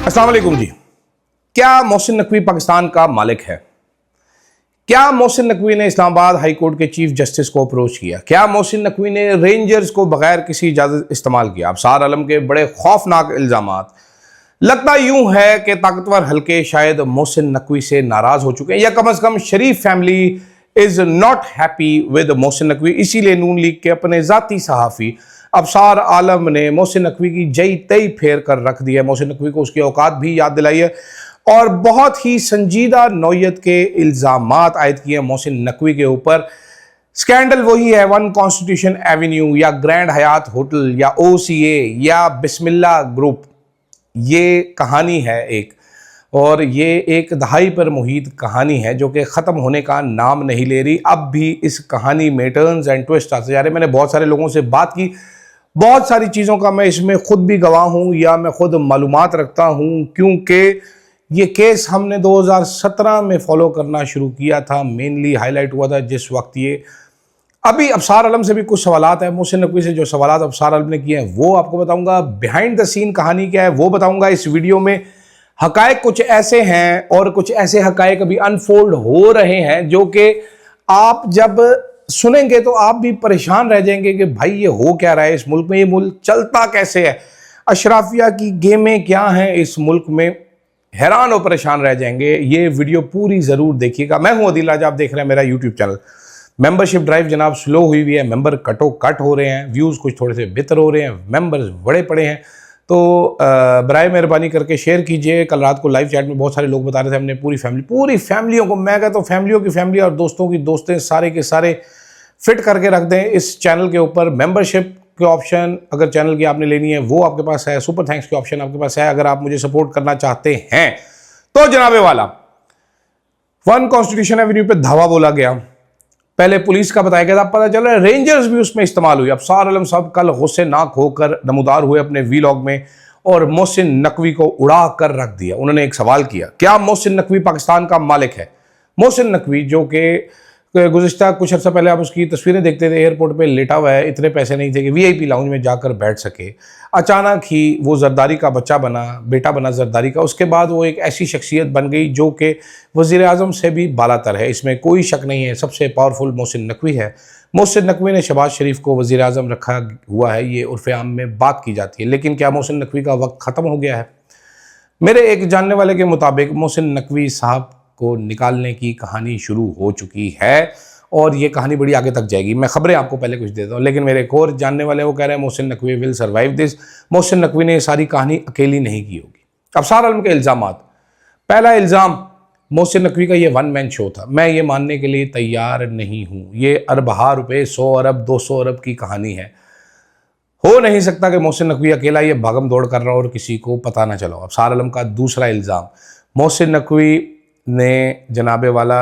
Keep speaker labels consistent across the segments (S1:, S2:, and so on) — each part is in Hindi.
S1: अस्सलाम वालेकुम जी। क्या मोहसिन नकवी पाकिस्तान का मालिक है? क्या मोहसिन नकवी ने इस्लामाबाद हाई कोर्ट के चीफ जस्टिस को अप्रोच किया? क्या मोहसिन नकवी ने रेंजर्स को बगैर किसी इजाजत इस्तेमाल किया? अबसार आलम के बड़े खौफनाक इल्जामात। लगता यूं है कि ताकतवर हल्के शायद मोहसिन नकवी से नाराज हो चुके हैं, या कम अज कम Sharif family is not happy with Mohsin Naqvi. इसीलिए नून लीग के अपने जाती सहाफ़ी अबसार आलम ने मोहसिन नकवी की जई तई फेर कर रख दिया है। मोहसिन नकवी को उसकी औकात भी याद दिलाई है और बहुत ही संजीदा नौयत के इल्ज़ामात आयद किए हैं मोहसिन नकवी के ऊपर। स्कैंडल वही है, वन कॉन्स्टिट्यूशन एवेन्यू या ग्रैंड हयात होटल या OCA या बिस्मिल्ला ग्रुप। ये कहानी है एक, और ये एक दहाई पर मुहित कहानी है जो कि ख़त्म होने का नाम नहीं ले रही। अब भी इस कहानी में टर्न्स एंड ट्विस्ट आते जा रहे हैं। मैंने बहुत सारे लोगों से बात की, बहुत सारी चीज़ों का मैं इसमें ख़ुद भी गवाह हूँ या मैं ख़ुद मालूमात रखता हूँ, क्योंकि ये केस हमने 2017 में फॉलो करना शुरू किया था। मेनली हाईलाइट हुआ था जिस वक्त ये अभी अबसार आलम से भी कुछ सवालात हैं। मोहसिन नकवी से जो सवालात अबसार आलम ने किए हैं वो आपको बताऊंगा। बिहाइंड द सीन कहानी क्या है वो बताऊंगा इस वीडियो में। हकायक कुछ ऐसे हैं और कुछ ऐसे हकायक अभी अनफोल्ड हो रहे हैं जो कि आप जब सुनेंगे तो आप भी परेशान रह जाएंगे कि भाई ये हो क्या रहा है इस मुल्क में, ये मुल्क चलता कैसे है, अशराफिया की गेमें क्या हैं इस मुल्क में। हैरान और परेशान रह जाएंगे। ये वीडियो पूरी ज़रूर देखिएगा। मैं हूं अदील, आज आप देख रहे हैं मेरा यूट्यूब चैनल। मेंबरशिप ड्राइव जनाब स्लो हुई है, मेंबर कटो कट हो रहे हैं, व्यूज़ कुछ थोड़े से बेहतर हो रहे हैं, मेंबर्स बड़े पड़े हैं। तो बराए मेहरबानी करके शेयर कीजिए। कल रात को लाइव चैट में बहुत सारे लोग बता रहे थे हमने पूरी फैमिलियों को, मैं कहता हूँ फैमिलियों की फैमिली और दोस्तों की दोस्तें सारे के सारे फिट करके रख दें इस चैनल के ऊपर। मेंबरशिप के ऑप्शन अगर चैनल की आपने लेनी है वो आपके पास है, सुपर थैंक्स के ऑप्शन आपके पास है। अगर आप मुझे सपोर्ट करना चाहते हैं तो जनाबे वाला वन कॉन्स्टिट्यूशन एवेन्यू पे धावा बोला गया, पहले पुलिस का बताया गया था, पता चल रहा है रेंजर्स भी उसमें इस्तेमाल हुई। अबसार आलम साहब कल गुस्से नाक होकर नमूदार हुए अपने वीलॉग में और मोहसिन नकवी को उड़ा कर रख दिया। उन्होंने एक सवाल किया, क्या मोहसिन नकवी पाकिस्तान का मालिक है? मोहसिन नकवी जो कि गुज़िश्ता कुछ अर्सा पहले आप उसकी तस्वीरें देखते थे, एयरपोर्ट पे लेटा हुआ है, इतने पैसे नहीं थे कि VIP लाउंज में जाकर बैठ सके। अचानक ही वो जरदारी का बच्चा बना, बेटा बना जरदारी का। उसके बाद वो एक ऐसी शख्सियत बन गई जो कि वज़ीर आज़म से भी बालातर है, इसमें कोई शक नहीं है। सबसे पावरफुल मोहसिन नकवी है। मोहसिन नकवी ने शहबाज शरीफ को वज़ीर आज़म रखा हुआ है, ये उर्फ़ आम में बात की जाती है। लेकिन क्या मोहसिन नकवी का वक्त ख़त्म हो गया है? मेरे एक जानने वाले के मुताबिक मोहसिन नकवी साहब को निकालने की कहानी शुरू हो चुकी है और ये कहानी बड़ी आगे तक जाएगी। मैं खबरें आपको पहले कुछ देता हूँ, लेकिन मेरे एक और जानने वाले वो कह रहे हैं Mohsin Naqvi will survive this. Mohsin Naqvi ने ये सारी कहानी अकेली नहीं की होगी। अबसार आलम के इल्ज़ामात। पहला इल्ज़ाम, मोहसिन नकवी का ये वन मैन शो था। मैं ये मानने के लिए तैयार नहीं हूँ। ये अरबहा रुपये, 100 अरब 200 अरब की कहानी है। हो नहीं सकता कि मोहसिन नकवी अकेला ये भागम दौड़ कर रहा हो और किसी को पता ना चला हो। अबसार आलम का दूसरा इल्ज़ाम, मोहसिन नकवी ने जनाबे वाला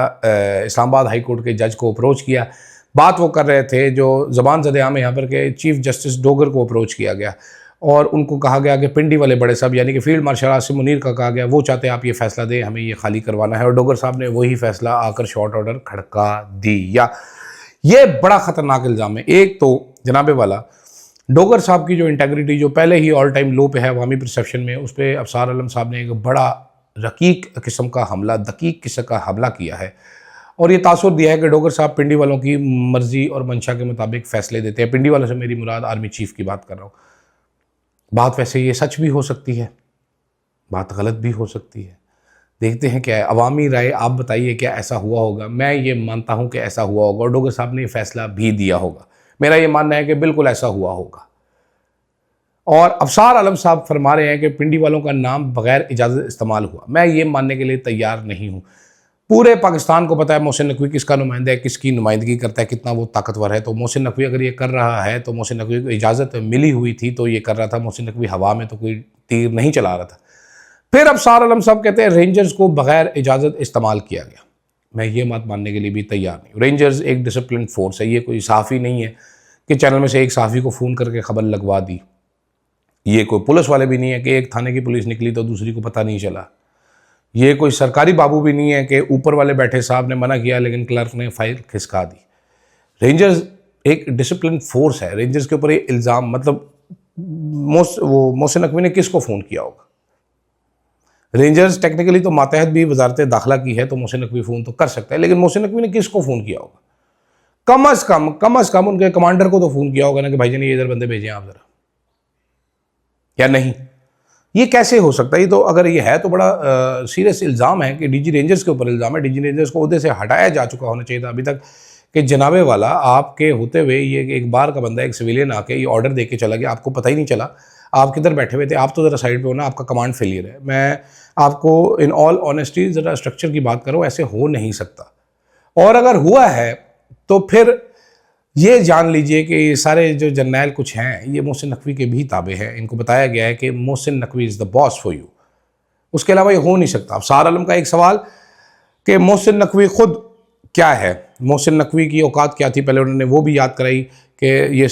S1: इस्लामाबाद हाई कोर्ट के जज को अप्रोच किया। बात वो कर रहे थे जो ज़बान ज़द-ए-आम यहाँ पर के चीफ जस्टिस डोगर को अप्रोच किया गया और उनको कहा गया कि पिंडी वाले बड़े साहब यानी कि फील्ड मार्शल आसिम मुनीर का कहा गया वो चाहते हैं आप ये फ़ैसला दें, हमें ये खाली करवाना है। और डोगर साहब ने वही फ़ैसला आकर शॉर्ट ऑर्डर खड़का दिया। ये बड़ा ख़तरनाक इल्ज़ाम है। एक तो जनाबे वाला डोगर साहब की जो इंटेग्रिटी जो पहले ही ऑल टाइम लो पे है अवामी परसेप्शन में, उस पर अबसार आलम साहब ने एक बड़ा रकीक किस्म का हमला, दकीक किस्म का हमला किया है और ये तासुर दिया है कि डोगर साहब पिंडी वालों की मर्जी और मंशा के मुताबिक फ़ैसले देते हैं। पिंडी वालों से मेरी मुराद आर्मी चीफ की बात कर रहा हूँ। बात वैसे ये सच भी हो सकती है, बात गलत भी हो सकती है। देखते हैं क्या है अवामी राय। आप बताइए क्या ऐसा हुआ होगा? मैं ये मानता हूँ कि ऐसा हुआ होगा और डोगर साहब ने फैसला भी दिया होगा। मेरा ये मानना है कि बिल्कुल ऐसा हुआ होगा। और अबसार आलम साहब फरमा रहे हैं कि पिंडी वालों का नाम बगैर इजाज़त इस्तेमाल हुआ। मैं ये मानने के लिए तैयार नहीं हूँ। पूरे पाकिस्तान को पता है मोहसिन नकवी किसका नुमाइंदा है, किसकी नुमाइंदगी करता है, कितना वो ताकतवर है। तो मोहसिन नकवी अगर ये कर रहा है तो मोहसिन नकवी को इजाज़त मिली हुई थी तो ये कर रहा था। मोहसिन नकवी हवा में तो कोई तीर नहीं चला रहा था। फिर अबसार आलम साहब कहते हैं रेंजर्स को बगैर इजाज़त इस्तेमाल किया गया। मैं ये बात मानने के लिए भी तैयार नहीं हूँ। रेंजर्स एक डिसिप्लिन फोर्स है, ये कोई सहाफ़ी नहीं है कि चैनल में से एक सहाफ़ी को फ़ोन करके खबर लगवा दी। ये कोई पुलिस वाले भी नहीं है कि एक थाने की पुलिस निकली तो दूसरी को पता नहीं चला। ये कोई सरकारी बाबू भी नहीं है कि ऊपर वाले बैठे साहब ने मना किया लेकिन क्लर्क ने फाइल खिसका दी। रेंजर्स एक डिसिप्लिन फोर्स है। रेंजर्स के ऊपर ये इल्ज़ाम, मतलब वो मोहसिन नकवी ने किसको फ़ोन किया होगा? रेंजर्स टेक्निकली तो मातहत भी वजारत दाखिला की है, तो मोहसिन नकवी फ़ोन तो कर सकता है, लेकिन मोहसिन नकवी ने किसको फ़ोन किया होगा? कम अज़ कम उनके कमांडर को तो फ़ोन किया होगा ना कि भाईजान ये इधर बंदे भेजें आप ज़रा, या नहीं? ये कैसे हो सकता है? ये तो, अगर ये है तो बड़ा सीरियस इल्ज़ाम है कि डीजी रेंजर्स के ऊपर इल्ज़ाम है। डीजी रेंजर्स को ओहदे से हटाया जा चुका होना चाहिए था अभी तक, कि जनाबे वाला आपके होते हुए ये एक बार का बंदा, एक सिविलियन आके ये ऑर्डर दे के चला गया, आपको पता ही नहीं चला आप किधर बैठे हुए थे। आप तो ज़रा साइड पे हो ना, आपका कमांड फेलियर है। मैं आपको इन ऑल ऑनेस्टी ज़रा स्ट्रक्चर की बात करूँ, ऐसे हो नहीं सकता। और अगर हुआ है तो फिर ये जान लीजिए कि ये सारे जो जर्नैल कुछ हैं ये मोहसिन नकवी के भी ताबे हैं। इनको बताया गया है कि Mohsin Naqvi is the boss for you, उसके अलावा ये हो नहीं सकता। अफसार आलम का एक सवाल कि मोहसिन नकवी खुद क्या है, मोहसिन नकवी की औकात क्या थी, पहले उन्होंने वो भी याद कराई कि ये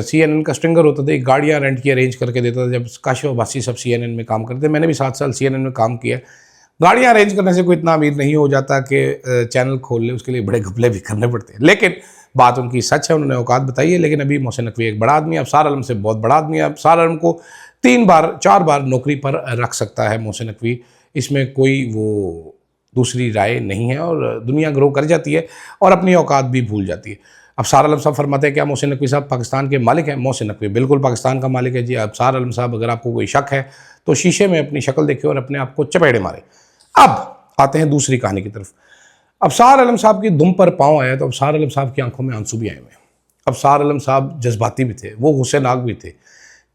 S1: CNN का स्ट्रिंगर होता था, एक गाड़ियाँ रेंट की अरेंज करके देता था। जब काशिफ अब्बासी सब CNN में काम करते थे, मैंने भी 7 साल CNN में काम किया। गाड़ियाँ अरेंज करने से कोई इतना अमीर नहीं हो जाता कि चैनल खोल ले, उसके लिए बड़े घपले भी करने पड़ते हैं। लेकिन बात उनकी सच है, उन्होंने औकात बताई है। लेकिन अभी मोहसिन नकवी एक बड़ा आदमी है, अफसार आलम से बहुत बड़ा आदमी है। अफसार आलम को 3 बार 4 बार नौकरी पर रख सकता है मोहसिन नकवी, इसमें कोई वो दूसरी राय नहीं है। और दुनिया ग्रो कर जाती है और अपनी औकात भी भूल जाती है। अफसार आलम साहब फरमाते हैं क्या मोहसिन नकवी साहब पाकिस्तान के मालिक हैं? मोहसिन नकवी बिल्कुल पाकिस्तान का मालिक है जी। अफसार आलम साहब, अगर आपको कोई शक है तो शीशे में अपनी शक्ल देखें और अपने आप को चपेड़े मारें। अब आते हैं दूसरी कहानी की तरफ। अफसार आलम साहब की दुम पर पाँव आया तो अफसार आलम साहब की आंखों में आंसू भी आए हुए हैं। अफसार आलम साहब जज्बाती भी थे, वो गुस्सेनाक भी थे।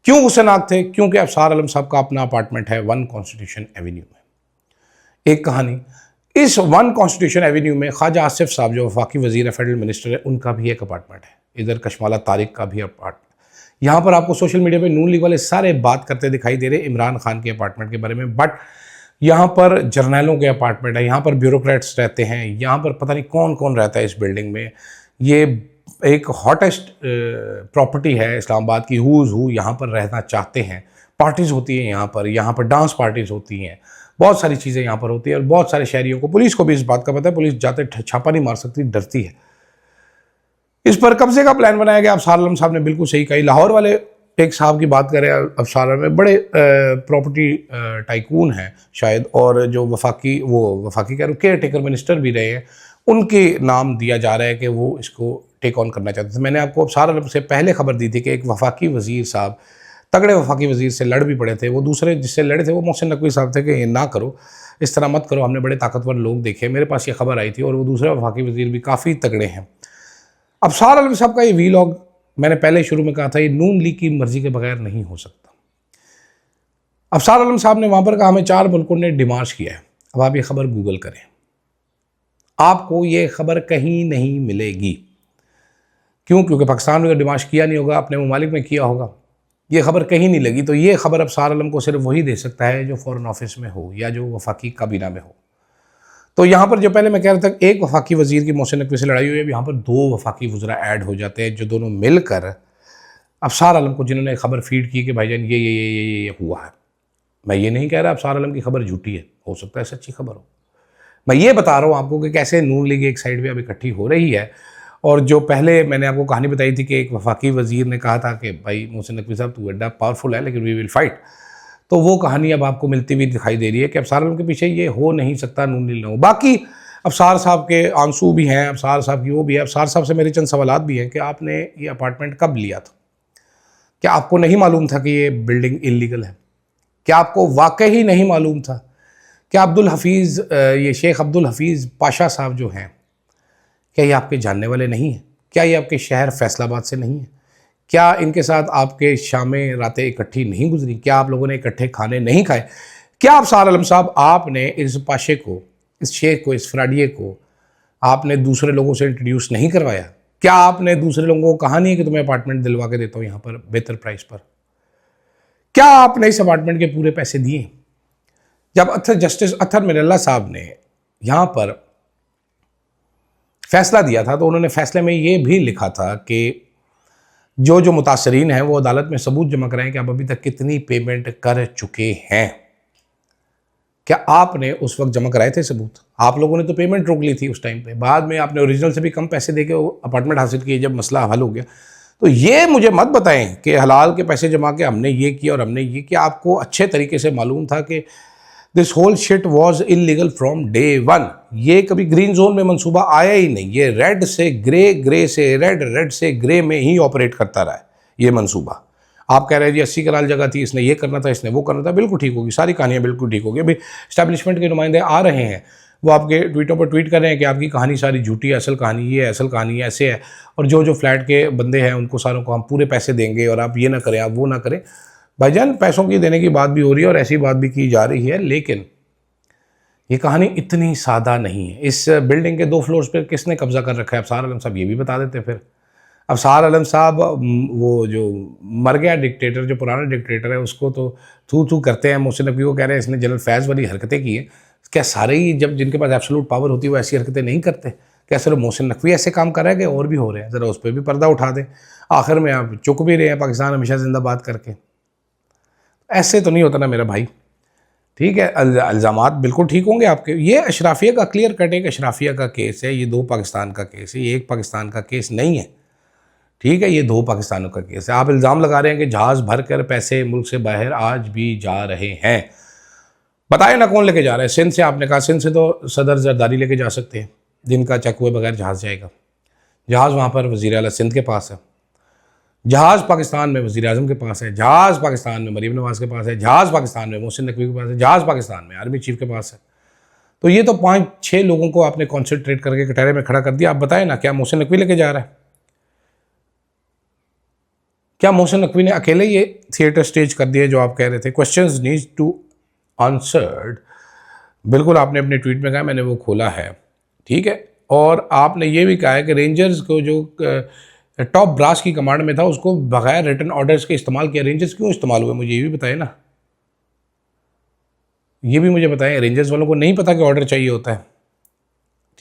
S1: क्यों गुस्सेनाक थे? क्योंकि अफसार आलम साहब का अपना अपार्टमेंट है 1 कॉन्स्टिट्यूशन एवेन्यू में। एक कहानी, इस 1 कॉन्स्टिट्यूशन एवेन्यू में ख्वाजा आसिफ साहब जो वफाकी वजीर है, फेडरल मिनिस्टर है, उनका भी एक अपार्टमेंट है। इधर कशमाला तारिक का भी अपार्टमेंट। यहाँ पर आपको सोशल मीडिया पे नून लीग वाले सारे बात करते दिखाई दे रहे इमरान खान के अपार्टमेंट के बारे में, बट यहाँ पर जर्नैलों के अपार्टमेंट है, यहाँ पर ब्यूरोक्रेट्स रहते हैं, यहाँ पर पता नहीं कौन कौन रहता है इस बिल्डिंग में। ये एक हॉटेस्ट प्रॉपर्टी है इस्लामाबाद की, हूज़ हू यहाँ पर रहना चाहते हैं। पार्टीज़ होती हैं यहाँ पर डांस पार्टीज़ होती हैं, बहुत सारी चीज़ें यहाँ पर होती हैं। और बहुत सारे शहरियों को, पुलिस को भी इस बात का पता है, पुलिस जाते छापा नहीं मार सकती, डरती है। इस पर कब्जे का प्लान बनाया गया। अफसार आलम साहब ने बिल्कुल सही कही। लाहौर वाले एक साहब की बात करें, अफसार आलम में बड़े प्रॉपर्टी टाइकून हैं शायद, और जो वफाकी कह रहा हूँ केयर टेकर मिनिस्टर भी रहे हैं, उनके नाम दिया जा रहा है कि वो इसको टेक ऑन करना चाहते थे। मैंने आपको अफसार आलम से पहले खबर दी थी कि एक वफाकी वजीर साहब तगड़े वफाकी वजीर से लड़ भी पड़े थे। वो दूसरे जिससे लड़े थे वो मोहसिन नकवी साहब थे कि ये ना करो, इस तरह मत करो, हमने बड़े ताकतवर लोग देखे। मेरे पास ये खबर आई थी। और वो दूसरे वफाकी वजीर भी काफ़ी तगड़े हैं। अफसार आलम साहब का ये वीलॉग मैंने पहले शुरू में कहा था, ये नून लीग की मर्जी के बगैर नहीं हो सकता। अफसार आलम साहब ने वहाँ पर कहा हमें 4 मुल्कों ने डिमार्च किया है। अब आप ये खबर गूगल करें, आपको ये खबर कहीं नहीं मिलेगी। क्यों? क्योंकि पाकिस्तान में तो डिमार्च किया नहीं होगा, अपने ममालिक में किया होगा, ये खबर कहीं नहीं लगी। तो ये खबर अफसार आलम को सिर्फ वही दे सकता है जो फॉरेन ऑफिस में हो या जो वफाकी काबीना में हो। तो यहाँ पर जो पहले मैं कह रहा था एक वफाकी वजीर की मोहसिन नकवी से लड़ाई हुई है, यहाँ पर 2 वफाकी वज़रा ऐड हो जाते हैं जो दोनों मिलकर अफसार आलम को, जिन्होंने खबर फीड की कि भाईजान ये हुआ है। मैं ये नहीं कह रहा अफसार आलम की खबर झूठी है, हो सकता है सच्ची खबर हो। मैं ये बता रहा हूँ आपको कि कैसे नून लीग एक साइड पे अब इकट्ठी हो रही है। और जो पहले मैंने आपको कहानी बताई थी कि एक वफाकी वजीर ने कहा था कि भाई मोहसिन नकवी साहब तू एड्डा पावरफुल है लेकिन वी विल फाइट, तो वो कहानी अब आपको मिलती हुई दिखाई दे रही है कि अफसार आलम के पीछे ये हो नहीं सकता नून लीग हो। बाकी अफसार साहब के आंसू भी हैं, अफसार साहब की वो भी है। अफसार साहब से मेरे चंद सवालात भी हैं कि आपने ये अपार्टमेंट कब लिया था? क्या आपको नहीं मालूम था कि ये बिल्डिंग इलीगल है? क्या आपको वाकई ही नहीं मालूम था? क्या अब्दुल हफीज़, ये शेख अब्दुल हफीज़ पाशा साहब जो हैं, क्या ये आपके जानने वाले नहीं हैं? क्या ये आपके शहर फैसलाबाद से नहीं है? क्या इनके साथ आपके शामें रातें इकट्ठी नहीं गुजरी? क्या आप लोगों ने इकट्ठे खाने नहीं खाए? क्या अफसार आलम साहब आपने इस पाशे को, इस शेख को, इस फ्राडिये को आपने दूसरे लोगों से इंट्रोड्यूस नहीं करवाया? क्या आपने दूसरे लोगों को कहा नहीं है कि तुम्हें अपार्टमेंट दिलवा के देता हूँ यहाँ पर बेहतर प्राइस पर? क्या आपने इस अपार्टमेंट के पूरे पैसे दिए? जब जस्टिस अथर मिरल्ला साहब ने यहाँ पर फैसला दिया था तो उन्होंने फैसले में ये भी लिखा था कि जो मुतासरीन हैं वो अदालत में सबूत जमा कराएं कि आप अभी तक कितनी पेमेंट कर चुके हैं। क्या आपने उस वक्त जमा कराए थे सबूत? आप लोगों ने तो पेमेंट रोक ली थी उस टाइम पे, बाद में आपने ओरिजिनल से भी कम पैसे देके अपार्टमेंट हासिल किए जब मसला हल हो गया। तो ये मुझे मत बताएं कि हलाल के पैसे जमा के हमने ये किया और हमने ये किया। आपको अच्छे तरीके से मालूम था कि this whole shit was illegal from day one. ये कभी ग्रीन जोन में मंसूबा आया ही नहीं, ये रेड से ग्रे, ग्रे से रेड, रेड से ग्रे में ही ऑपरेट करता रहा है ये मंसूबा। आप कह रहे हैं जी 80 कनाल जगह थी, इसने ये करना था, इसने वो करना था, बिल्कुल ठीक होगी, सारी कहानियाँ बिल्कुल ठीक होगी। अभी स्टैब्लिशमेंट के नुमाइंदे आ रहे हैं, वो आपके ट्वीटों पर ट्वीट कर रहे हैं कि आपकी कहानी सारी झूठी है, असल कहानी ये है, असल कहानी ऐसे है, और जो जो फ्लैट के बंदे हैं उनको सारों को हम पूरे पैसे देंगे और आप ये ना करें, आप वो ना करें। भाईजान पैसों की देने की बात भी हो रही है और ऐसी बात भी की जा रही है, लेकिन ये कहानी इतनी सादा नहीं है। इस बिल्डिंग के 2 फ्लोर्स पर किसने कब्जा कर रखा है, अफसार आलम साहब ये भी बता देते फिर। अफसार आलम साहब वो जो मर गया डिक्टेटर, जो पुराना डिक्टेटर है, उसको तो थू थू करते हैं। मोहसिन नकवी को कह रहे हैं इसने जनरल फैज़ वाली हरकतें की हैं। क्या सारे ही जब जिनके पास एब्सोल्यूट पावर होती है वो ऐसी हरकतें नहीं करते? क्या सिर्फ मोहसिन नकवी ऐसे काम कर रहा है कि और भी हो रहे हैं? ज़रा उस पर भी पर्दा उठा दें। आखिर में आप चुक भी रहे हैं पाकिस्तान हमेशा जिंदाबाद करके। ऐसे तो नहीं होता ना मेरा भाई। ठीक है, इल्ज़ामात बिल्कुल ठीक होंगे आपके। ये अशराफिया का क्लियर कट एक अशराफिया का केस है, ये 2 पाकिस्तान का केस है, ये एक पाकिस्तान का केस नहीं है। ठीक है, ये 2 पाकिस्तानों का केस है। आप इल्ज़ाम लगा रहे हैं कि जहाज़ भर कर पैसे मुल्क से बाहर आज भी जा रहे हैं। बताए ना कौन लेके जा रहा है? सिंध से। आपने कहा सिंध से तो सदर जरदारी लेके जा सकते हैं, जिनका चेक हुए बगैर जहाज़ जाएगा। जहाज़ वहाँ पर वज़ीर आला सिंध के पास है, जहाज़ पाकिस्तान में वज़ीर आज़म के पास है, जहाज़ पाकिस्तान में मरीम नवाज़ के पास है, जहाज़ पाकिस्तान में मोहसिन नकवी के पास है, जहाज़ पाकिस्तान में आर्मी चीफ के पास है। तो ये तो 5-6 लोगों को आपने कॉन्सेंट्रेट करके कटहरे में खड़ा कर दिया। आप बताएं ना, क्या मोहसिन नकवी लेके जा रहा है? क्या मोहसिन नकवी ने अकेले ये थिएटर स्टेज कर दिया जो आप कह रहे थे? Questions need to answered. बिल्कुल आपने अपने ट्वीट में कहा, मैंने वो खोला है। ठीक है, और आपने ये भी कहा है कि रेंजर्स को जो टॉप ब्रास की कमांड में था उसको बगैर रिटर्न ऑर्डर्स के इस्तेमाल किया। रेंजर्स क्यों इस्तेमाल हुए, मुझे ये भी बताएं ना, ये भी मुझे बताएं। रेंजर्स वालों को नहीं पता कि ऑर्डर चाहिए होता है।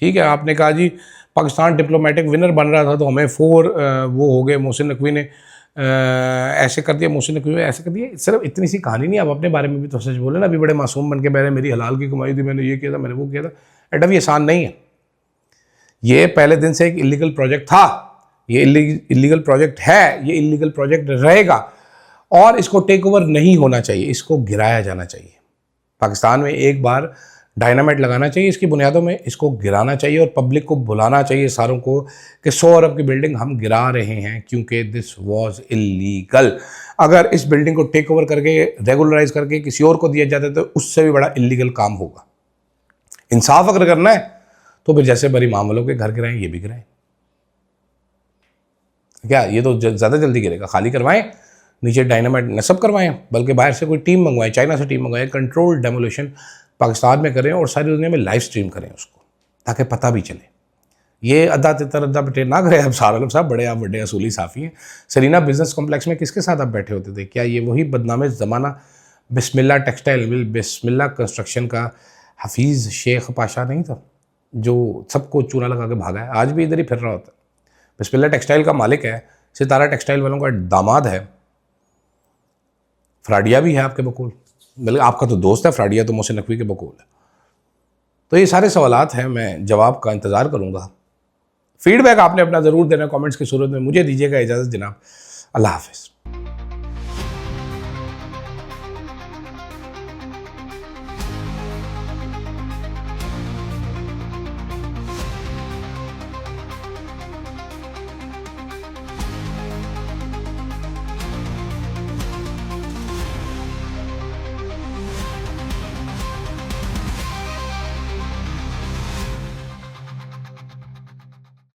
S1: ठीक है, आपने कहा जी पाकिस्तान डिप्लोमेटिक विनर बन रहा था तो हमें 4 वो हो गए, मोहसिन नकवी ने ऐसे कर दिया, मोहसिन नकवी ने ऐसे कर दिया। सिर्फ इतनी सी कहानी नहीं, आप अपने बारे में भी तो सच बोले ना। अभी बड़े मासूम बन के बैठे, मेरी हलाल की कमाई थी, मैंने ये किया था, मैंने वो किया था। एडम ये आसान नहीं है। ये पहले दिन से एक इलीगल प्रोजेक्ट था, ये इलीगल प्रोजेक्ट है, ये इलीगल प्रोजेक्ट रहेगा और इसको टेक ओवर नहीं होना चाहिए, इसको गिराया जाना चाहिए। पाकिस्तान में एक बार डायनामाइट लगाना चाहिए इसकी बुनियादों में, इसको गिराना चाहिए और पब्लिक को बुलाना चाहिए सारों को कि 100 अरब की बिल्डिंग हम गिरा रहे हैं क्योंकि दिस वाज इलीगल। अगर इस बिल्डिंग को टेक ओवर करके रेगुलराइज करके किसी और को दिया जाता है तो उससे भी बड़ा इलीगल काम होगा। इंसाफ अगर करना है तो फिर जैसे बड़ी मामलों के घर गिराएं, ये भी गिराएं। क्या ये तो ज़्यादा जल्दी गिरेगा? खाली करवाएं, नीचे डायनामाइट नस्ब करवाएं, बल्कि बाहर से कोई टीम मंगवाएं, चाइना से टीम मंगवाएं, कंट्रोल डेमोलिशन पाकिस्तान में करें और सारी दुनिया में लाइव स्ट्रीम करें उसको, ताकि पता भी चले। ये अद्दा तितर अद्दा बटे ना करें। अफसार आलम साहब बड़े आप बड़े असूली साफ़ी हैं। सरीना बिजनेस कॉम्प्लेक्स में किसके साथ आप बैठे होते थे? क्या ये वही बदनामे ज़माना बिस्मिल्लाह टेक्सटाइल मिल, बिस्मिल्लाह कंस्ट्रक्शन का हफीज़ शेख पाशा नहीं था जो सबको चूना लगा के भागा है? आज भी इधर ही फिर रहा होता है। बिस्मिल्लाह टेक्सटाइल का मालिक है, सितारा टेक्सटाइल वालों का दामाद है, फ्राडिया भी है आपके बकूल, बल्कि आपका तो दोस्त है फ्राडिया, तो मोहसिन नकवी के बकूल है। तो ये सारे सवालात हैं, मैं जवाब का इंतज़ार करूँगा। फीडबैक आपने अपना ज़रूर देना कमेंट्स की सूरत में। मुझे दीजिएगा इजाज़त जनाब, अल्लाह हाफ़िज़।